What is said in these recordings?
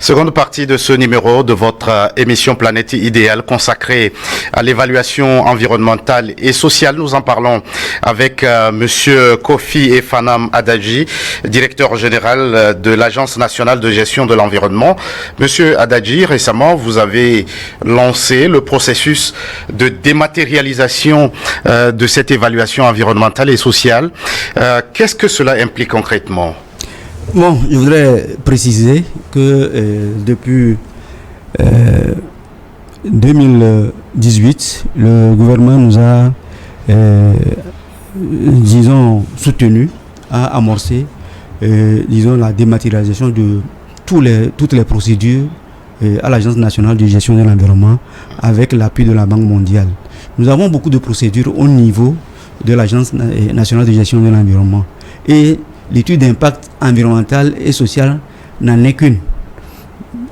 Seconde partie de ce numéro de votre émission Planète Idéale consacrée à l'évaluation environnementale et sociale. Nous en parlons avec Monsieur Kofi Efanam Adadji, directeur général de l'Agence nationale de gestion de l'environnement. Monsieur Adadji, récemment, vous avez lancé le processus de dématérialisation de cette évaluation environnementale et sociale. Qu'est-ce que cela implique concrètement ? Bon, je voudrais préciser que depuis 2018, le gouvernement nous a, soutenu à amorcer, la dématérialisation de toutes les procédures à l'Agence nationale de gestion de l'environnement avec l'appui de la Banque mondiale. Nous avons beaucoup de procédures au niveau de l'Agence nationale de gestion de l'environnement. Et l'étude d'impact environnemental et social n'en est qu'une.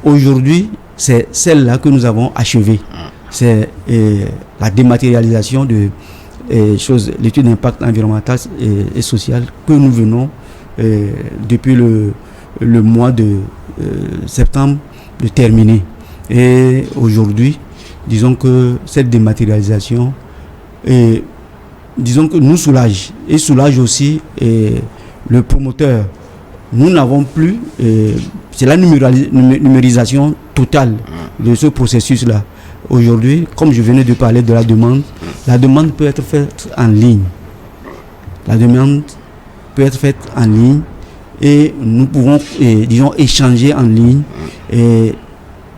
Aujourd'hui, c'est celle-là que nous avons achevée. C'est la dématérialisation de l'étude d'impact environnemental et social que nous venons depuis le mois de septembre de terminer. Et aujourd'hui, disons que cette dématérialisation nous soulage et soulage aussi le promoteur. Nous n'avons plus, c'est la numérisation totale de ce processus-là. Aujourd'hui, comme je venais de parler de la demande peut être faite en ligne. La demande peut être faite en ligne et nous pouvons, échanger en ligne.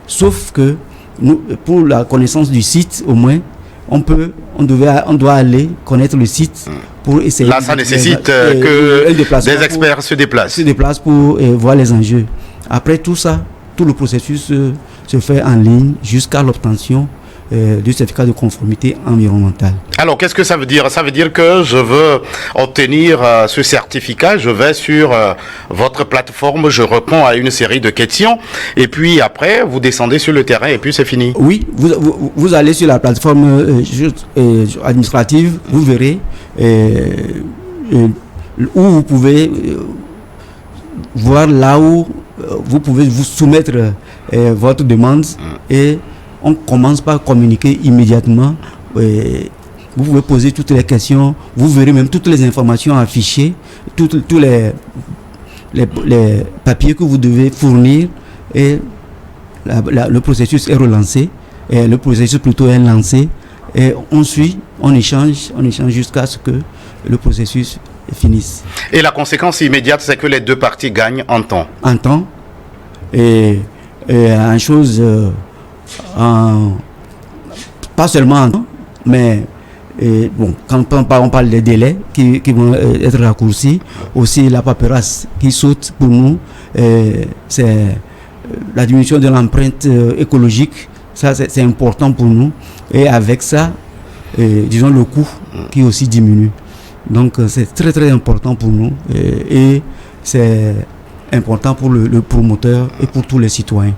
Sauf que pour la connaissance du site, au moins, on doit aller connaître le site pour essayer. Là, ça nécessite que des experts se déplacent pour voir les enjeux. Après tout ça, tout le processus se fait en ligne jusqu'à l'obtention du certificat de conformité environnementale. Alors, qu'est-ce que ça veut dire ? Ça veut dire que je veux obtenir ce certificat, je vais sur votre plateforme, je réponds à une série de questions, et puis après, vous descendez sur le terrain, et puis c'est fini. Oui, vous allez sur la plateforme administrative, vous verrez où vous pouvez voir là où vous pouvez vous soumettre votre demande et on commence par communiquer immédiatement. Vous pouvez poser toutes les questions, vous verrez même toutes les informations affichées, tous les papiers que vous devez fournir et le processus est relancé. Et le processus plutôt est lancé et on suit, on échange jusqu'à ce que le processus finisse. Et la conséquence immédiate, c'est que les deux parties gagnent en temps. En temps et en chose... pas seulement en temps, mais quand on parle des délais qui vont être raccourcis, aussi la paperasse qui saute pour nous, c'est la diminution de l'empreinte écologique, ça c'est important pour nous, et avec ça, le coût qui aussi diminue. Donc c'est très très important pour nous et c'est important pour le promoteur et pour tous les citoyens.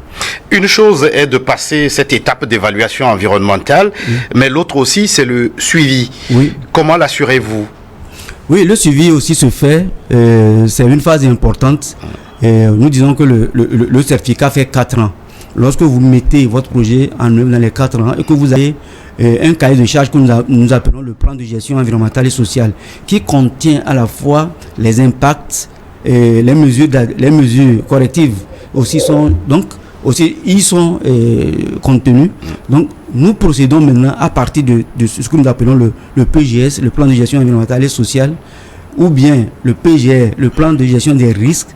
Une chose est de passer cette étape d'évaluation environnementale, mais l'autre aussi, c'est le suivi. Oui. Comment l'assurez-vous ? Oui, le suivi aussi se fait. C'est une phase importante. Nous disons que le certificat fait 4 ans. Lorsque vous mettez votre projet en œuvre dans les 4 ans et que vous avez un cahier de charge que nous appelons le plan de gestion environnementale et sociale, qui contient à la fois les impacts, les mesures correctives aussi ils sont contenus. Donc nous procédons maintenant à partir de ce que nous appelons le PGS, le plan de gestion environnementale et sociale, ou bien le PGR, le plan de gestion des risques.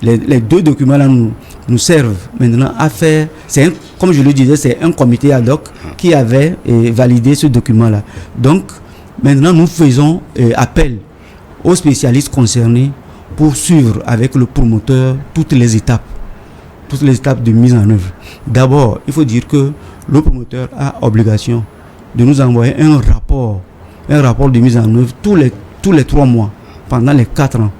Les deux documents là nous servent maintenant à faire, comme je le disais, c'est un comité ad hoc qui avait validé ce document là. Donc maintenant nous faisons appel aux spécialistes concernés pour suivre avec le promoteur toutes les étapes de mise en œuvre. D'abord, il faut dire que le promoteur a obligation de nous envoyer un rapport de mise en œuvre tous les 3 mois pendant les 4 ans.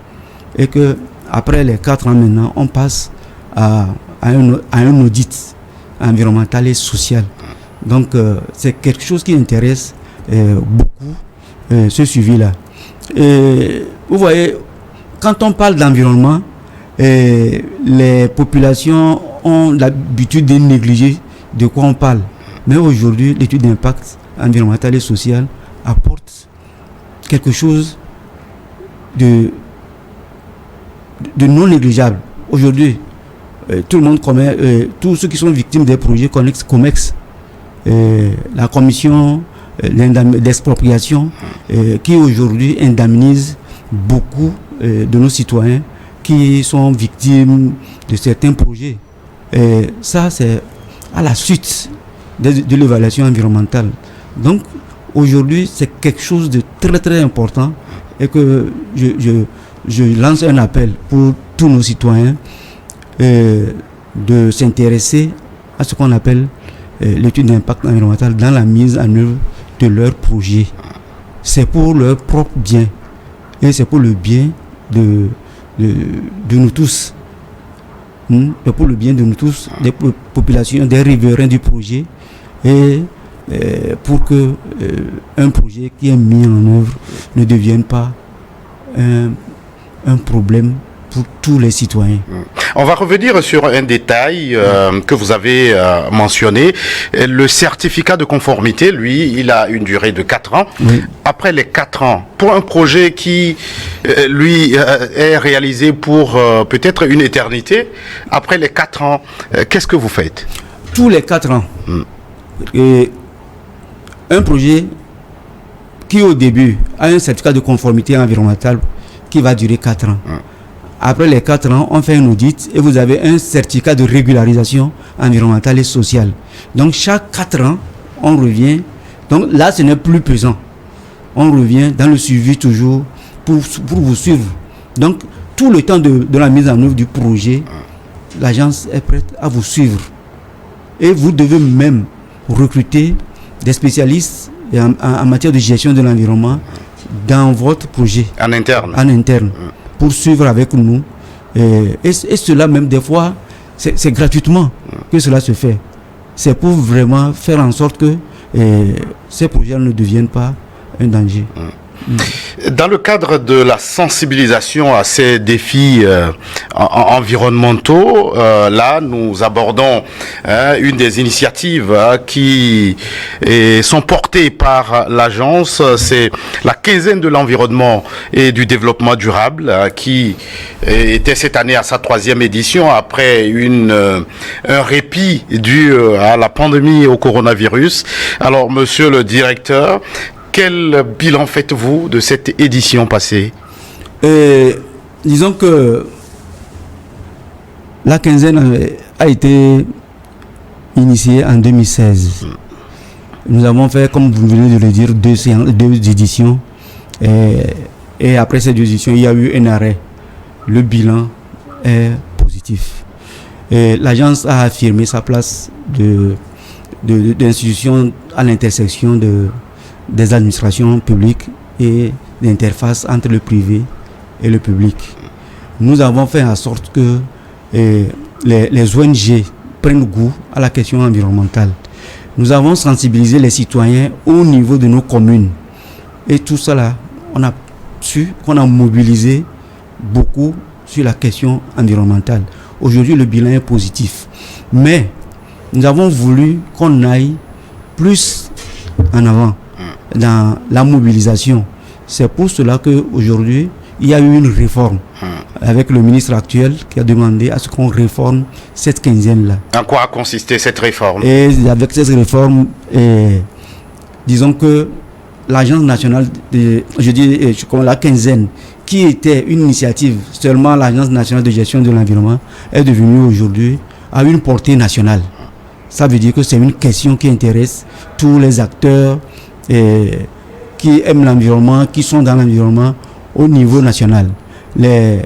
Et que après les 4 ans maintenant, on passe à un audit environnemental et social. Donc c'est quelque chose qui intéresse beaucoup ce suivi-là. Et vous voyez, quand on parle d'environnement, les populations ont l'habitude de négliger de quoi on parle. Mais aujourd'hui, l'étude d'impact environnemental et social apporte quelque chose de non négligeable. Aujourd'hui, tout le monde connaît, tous ceux qui sont victimes des projets connaissent COMEX, la commission d'expropriation, qui aujourd'hui indemnise beaucoup de nos citoyens qui sont victimes de certains projets. Ça, c'est à la suite de l'évaluation environnementale. Donc, aujourd'hui, c'est quelque chose de très très important et que je lance un appel pour tous nos citoyens de s'intéresser à ce qu'on appelle l'étude d'impact environnemental dans la mise en œuvre de leurs projets. C'est pour leur propre bien et c'est pour le bien de nous tous. C'est pour le bien de nous tous, des populations, des riverains du projet, et pour que un projet qui est mis en œuvre ne devienne pas un problème pour tous les citoyens. On va revenir sur un détail que vous avez mentionné. Le certificat de conformité, lui, il a une durée de 4 ans. Oui. Après les 4 ans, pour un projet qui, lui, est réalisé pour peut-être une éternité, après les 4 ans, qu'est-ce que vous faites? Tous les 4 ans. Et un projet qui, au début, a un certificat de conformité environnementale qui va durer 4 ans. Après les 4 ans, on fait un audit et vous avez un certificat de régularisation environnementale et sociale. Donc, chaque 4 ans, on revient. Donc là, ce n'est plus pesant. On revient dans le suivi toujours pour vous suivre. Donc, tout le temps de la mise en œuvre du projet, l'agence est prête à vous suivre. Et vous devez même recruter des spécialistes en matière de gestion de l'environnement dans votre projet. En interne. En interne. Pour suivre avec nous. Et cela même des fois, c'est gratuitement que cela se fait. C'est pour vraiment faire en sorte que ces projets ne deviennent pas un danger. Dans le cadre de la sensibilisation à ces défis environnementaux, là, nous abordons une des initiatives qui sont portées par l'agence. C'est la quinzaine de l'environnement et du développement durable qui était cette année à sa 3e édition après un répit dû à la pandémie et au coronavirus. Alors, monsieur le directeur, quel bilan faites-vous de cette édition passée? Disons que la quinzaine a été initiée en 2016. Nous avons fait, comme vous venez de le dire, deux éditions. Et après ces 2 éditions, il y a eu un arrêt. Le bilan est positif. L'agence a affirmé sa place d'institution à l'intersection des administrations publiques et l'interface entre le privé et le public. Nous avons fait en sorte que les ONG prennent goût à la question environnementale. Nous avons sensibilisé les citoyens au niveau de nos communes. Et tout cela, on a mobilisé beaucoup sur la question environnementale. Aujourd'hui, le bilan est positif. Mais nous avons voulu qu'on aille plus en avant dans la mobilisation. C'est pour cela qu'aujourd'hui, il y a eu une réforme avec le ministre actuel qui a demandé à ce qu'on réforme cette quinzaine-là. En quoi a consisté cette réforme? Et avec cette réforme, disons que l'agence nationale, la quinzaine, qui était une initiative, seulement l'agence nationale de gestion de l'environnement, est devenue aujourd'hui à une portée nationale. Ça veut dire que c'est une question qui intéresse tous les acteurs qui aiment l'environnement, qui sont dans l'environnement au niveau national. Les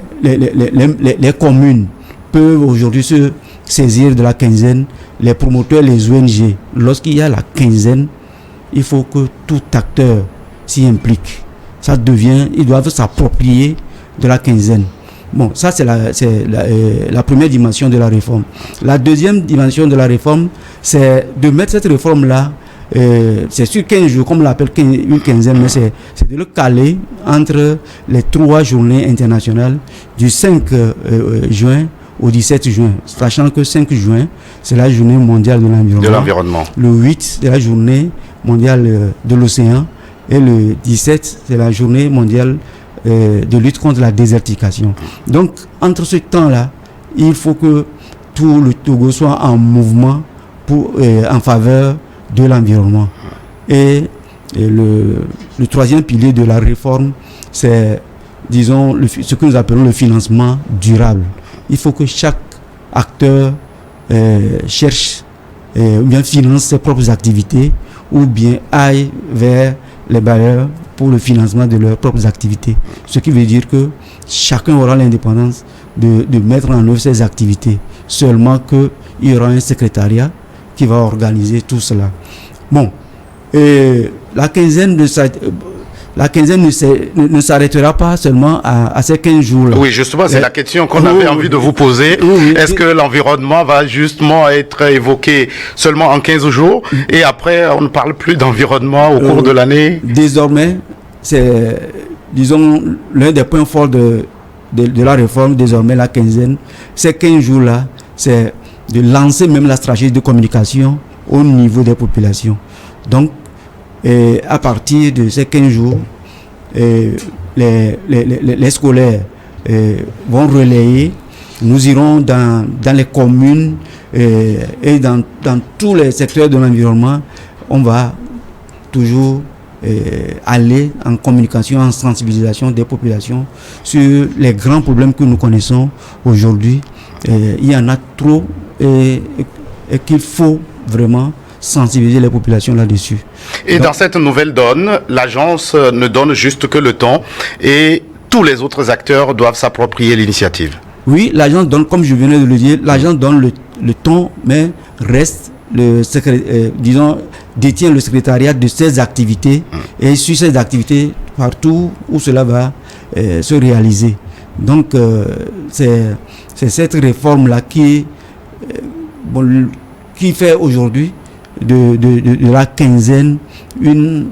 communes peuvent aujourd'hui se saisir de la quinzaine, les promoteurs, les ONG. Lorsqu'il y a la quinzaine, il faut que tout acteur s'y implique. Ils doivent s'approprier de la quinzaine. Bon, ça c'est la première dimension de la réforme. La deuxième dimension de la réforme, c'est de mettre cette réforme-là, c'est sur 15 jours, comme on l'appelle une quinzaine, mais c'est de le caler entre les 3 journées internationales du 5 juin au 17 juin, sachant que 5 juin, c'est la journée mondiale de l'environnement. Le 8, c'est la journée mondiale de l'océan. Et le 17, c'est la journée mondiale de lutte contre la désertification. Donc, entre ce temps-là, il faut que tout le Togo soit en mouvement en faveur de l'environnement. Et le troisième pilier de la réforme, c'est, disons, ce que nous appelons le financement durable. Il faut que chaque acteur cherche ou bien finance ses propres activités ou bien aille vers les bailleurs pour le financement de leurs propres activités. Ce qui veut dire que chacun aura l'indépendance de mettre en œuvre ses activités. Seulement qu'il y aura un secrétariat qui va organiser tout cela. Bon, la quinzaine ne s'arrêtera pas seulement à ces 15 jours-là. Oui, justement, c'est la question qu'on avait envie de vous poser. Est-ce que l'environnement va justement être évoqué seulement en 15 jours et après, on ne parle plus d'environnement au cours de l'année? Désormais, c'est, disons, l'un des points forts de la réforme, désormais la quinzaine. Ces 15 jours-là, c'est de lancer même la stratégie de communication au niveau des populations. Donc, à partir de ces 15 jours, les scolaires vont relayer. Nous irons dans les communes et dans tous les secteurs de l'environnement. On va toujours aller en communication, en sensibilisation des populations sur les grands problèmes que nous connaissons aujourd'hui. Il y en a trop et qu'il faut vraiment sensibiliser les populations là-dessus. Et donc, dans cette nouvelle donne, l'agence ne donne juste que le ton et tous les autres acteurs doivent s'approprier l'initiative. Oui, l'agence donne, comme je venais de le dire, l'agence donne le ton, mais reste détient le secrétariat de ces activités et sur ces activités partout où cela va se réaliser. Donc, c'est cette réforme-là qui fait aujourd'hui de la quinzaine une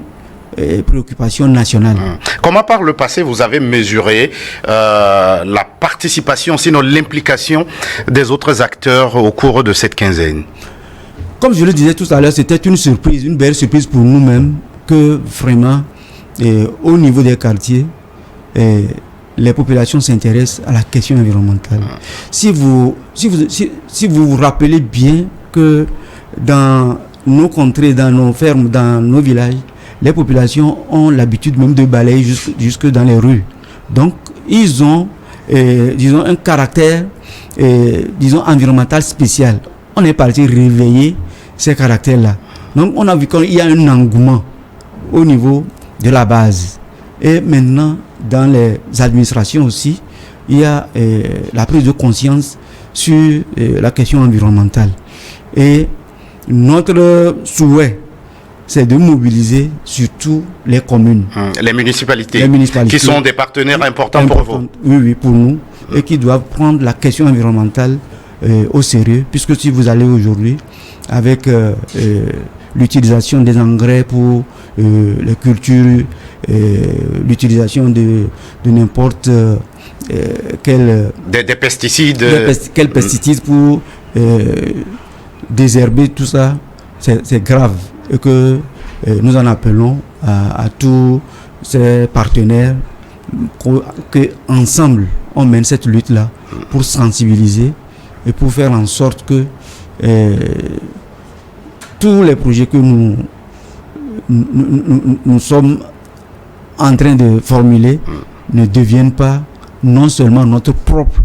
préoccupation nationale. Comment par le passé vous avez mesuré la participation, sinon l'implication des autres acteurs au cours de cette quinzaine? Comme je le disais tout à l'heure, c'était une surprise, une belle surprise pour nous-mêmes que vraiment au niveau des quartiers, les populations s'intéressent à la question environnementale. Si vous vous rappelez bien que dans nos contrées, dans nos fermes, dans nos villages, les populations ont l'habitude même de balayer jusque dans les rues. Donc, ils ont, disons, un caractère, disons, environnemental spécial. On est parti réveiller ces caractères-là. Donc, on a vu qu'il y a un engouement au niveau de la base. Et maintenant, dans les administrations aussi, il y a la prise de conscience sur la question environnementale. Et notre souhait, c'est de mobiliser surtout les communes. Les municipalités qui sont des partenaires importants pour vous. Oui, pour nous. Et qui doivent prendre la question environnementale au sérieux. Puisque si vous allez aujourd'hui, avec l'utilisation des engrais pour les cultures, l'utilisation de n'importe quel... Des pesticides. Quels pesticides pour désherber, tout ça, c'est grave. Et que nous en appelons à tous ces partenaires qu'ensemble on mène cette lutte-là pour sensibiliser et pour faire en sorte que tous les projets que nous sommes en train de formuler ne deviennent pas non seulement notre propre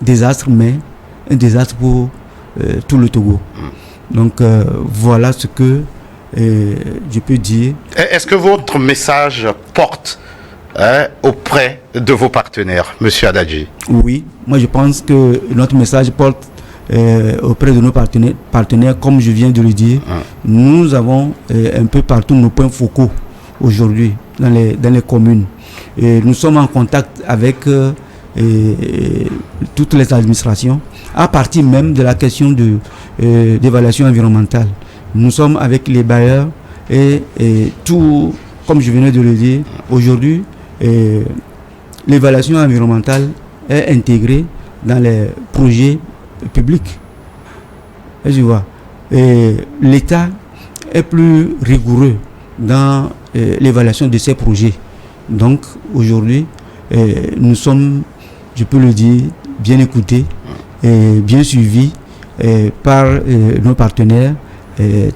désastre, mais un désastre pour tout le Togo. Donc voilà ce que je peux dire. Est-ce que votre message porte auprès de vos partenaires, Monsieur Adadji? Oui, moi je pense que notre message porte auprès de nos partenaires, comme je viens de le dire. Nous avons un peu partout nos points focaux aujourd'hui dans les communes. Et nous sommes en contact avec toutes les administrations à partir même de la question d'évaluation environnementale. Nous sommes avec les bailleurs et tout, comme je venais de le dire, aujourd'hui, l'évaluation environnementale est intégrée dans le dans les projets publics. Et tu vois, l'État est plus rigoureux dans l'évaluation de ces projets. Donc aujourd'hui, nous sommes, je peux le dire, bien écoutés et bien suivis par nos partenaires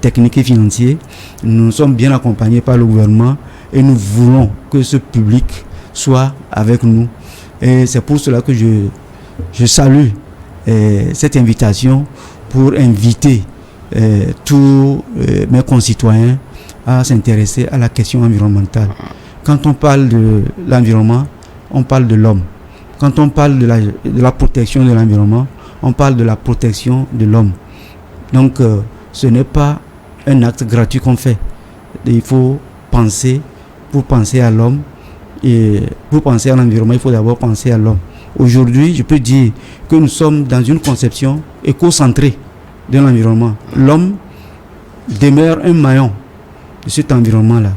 techniques et financiers. Nous sommes bien accompagnés par le gouvernement et nous voulons que ce public soit avec nous. Et c'est pour cela que je salue cette invitation pour inviter tous mes concitoyens à s'intéresser à la question environnementale. Quand on parle de l'environnement, on parle de l'homme. Quand on parle de la protection de l'environnement, on parle de la protection de l'homme. Donc, ce n'est pas un acte gratuit qu'on fait. Il faut penser, pour penser à l'homme, et pour penser à l'environnement, il faut d'abord penser à l'homme. Aujourd'hui, je peux dire que nous sommes dans une conception éco-centrée de l'environnement. L'homme demeure un maillon de cet environnement-là.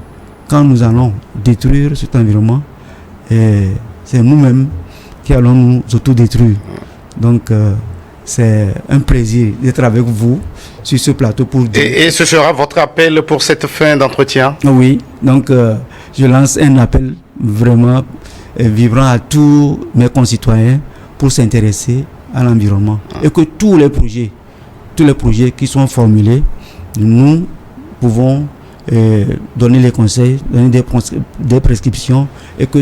Quand nous allons détruire cet environnement, c'est nous-mêmes qui allons nous autodétruire. Donc, c'est un plaisir d'être avec vous sur ce plateau pour dire... Et ce sera votre appel pour cette fin d'entretien? Oui, donc je lance un appel vraiment vibrant à tous mes concitoyens pour s'intéresser à l'environnement. Et que tous les projets qui sont formulés, nous pouvons donner les conseils, donner des prescriptions et que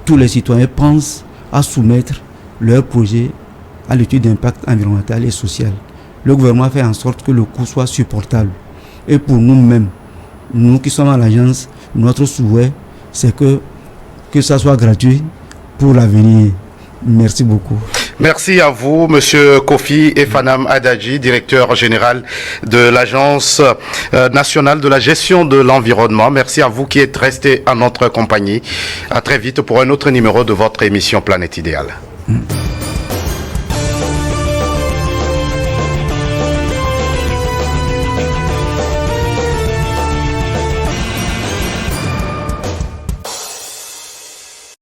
tous les citoyens pensent à soumettre leurs projets à l'étude d'impact environnemental et social. Le gouvernement fait en sorte que le coût soit supportable. Et pour nous-mêmes, nous qui sommes à l'agence, notre souhait, c'est que ça soit gratuit pour l'avenir. Merci beaucoup. Merci à vous, Monsieur Kofi Efanam Adadji, directeur général de l'Agence nationale de la gestion de l'environnement. Merci à vous qui êtes resté à notre compagnie. À très vite pour un autre numéro de votre émission Planète Idéale.